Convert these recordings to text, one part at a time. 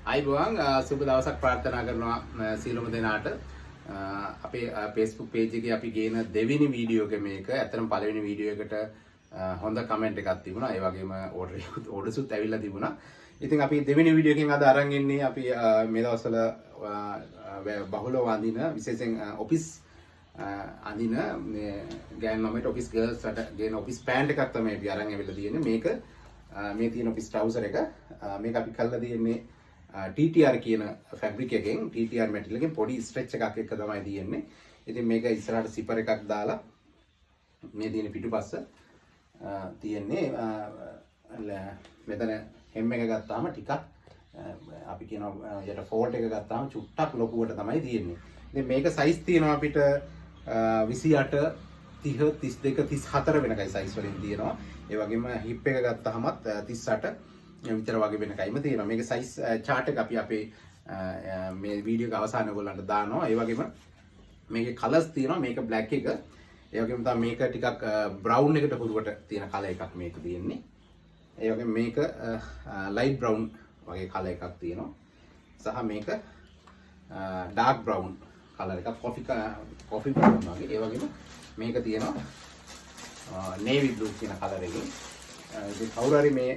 අයිබෝන් සුබ දවසක් ප්‍රාර්ථනා කරනවා සියලුම දෙනාට. අපේ Facebook page එකේ අපි ගේන දෙවෙනි වීඩියෝ එක මේක. ඇත්තටම පළවෙනි වීඩියෝ එකට හොඳ කමෙන්ට් එකක් තිබුණා. ඒ වගේම ඕඩර්සුත් ඇවිල්ලා තිබුණා. ඉතින් අපි දෙවෙනි වීඩියෝ එකෙන් අද අරන් එන්නේ අපි මේ දවස්වල බහුලව අඳින විශේෂයෙන් ඔෆිස් අඳින ගෑන් ළමයිට ඔෆිස් ගර්ල්ස් වලට ගේන ඔෆිස් පෑන්ට් එකක් තමයි අපි අරන් ඇවිල්ලා තියෙන්නේ. මේක මේ තියෙන ඔෆිස් ට්‍රවුසර් එක මේක අපි කරලා තියෙන්නේ TTR කියන ෆැබ්‍රික් එකෙන් TTR මැටීරියල් එකෙන් පොඩි ස්ට්‍රෙච් එකක් එක්ක තමයි තියෙන්නේ. ඉතින් මේක ඉස්සරහට සිපර් එකක් දාලා මේ තියෙන පිටුපස්ස තියෙන්නේ මෙතන hem එක ගත්තාම ටිකක් අපි කියනවා යට ෆෝල්ඩ් එක ගත්තාම චුට්ටක් ලොකුවට තමයි තියෙන්නේ. ඉතින් මේක සයිස් තියෙනවා අපිට 28 30 32 34 වෙනකයි සයිස් වලින් තියෙනවා. ඒ වගේම හිප් එක ගත්තාමත් 38 විතර වගේ වෙනකයිම තියෙනවා. මේක සයිස් chart එක අපි අපේ මේ වීඩියෝ එක අවසානයේ ඔයගොල්ලන්ට දානවා. ඒ වගේම මේකේ කලර්ස් තියෙනවා. මේක black එක. ඒ වගේම තමයි මේක ටිකක් brown එකට හුරුවට තියෙන කලර් එකක් මේක තියෙන්නේ. ඒ වගේම මේක light brown වගේ කලර් එකක් තියෙනවා. සහ මේක dark brown කලර් එකක් coffee brown වගේ. ඒ වගේම මේක තියෙනවා navy blue කියන කලර් එකකින්. ඉතින් කවුරු හරි මේ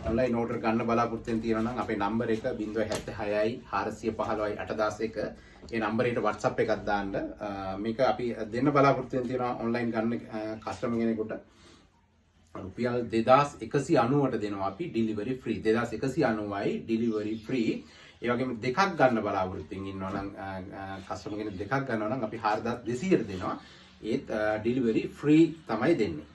ඔන්ලයින් ඕඩර් ගන්න බලාපොරොත්තු වෙන තියෙනවා නම් අපේ නම්බර් එක 076යි 415යි 8001 ඒ නම්බරේට WhatsApp එකක් දාන්න. මේක අපි දෙන්න බලාපොරොත්තු වෙන තියෙනවා ඔන්ලයින් ගන්න කස්ටමර් කෙනෙකුට රුපියල් 2190ට දෙනවා අපි ඩිලිවරි ෆ්‍රී. 2190යි ඩිලිවරි ෆ්‍රී. ඒ වගේම දෙකක් ගන්න බලාපොරොත්තු වෙන ඉන්නවා නම් කස්ටමර් කෙනෙක් දෙකක් ගන්නවා නම් අපි 4200ට දෙනවා. ඒත් ඩිලිවරි ෆ්‍රී තමයි දෙන්නේ.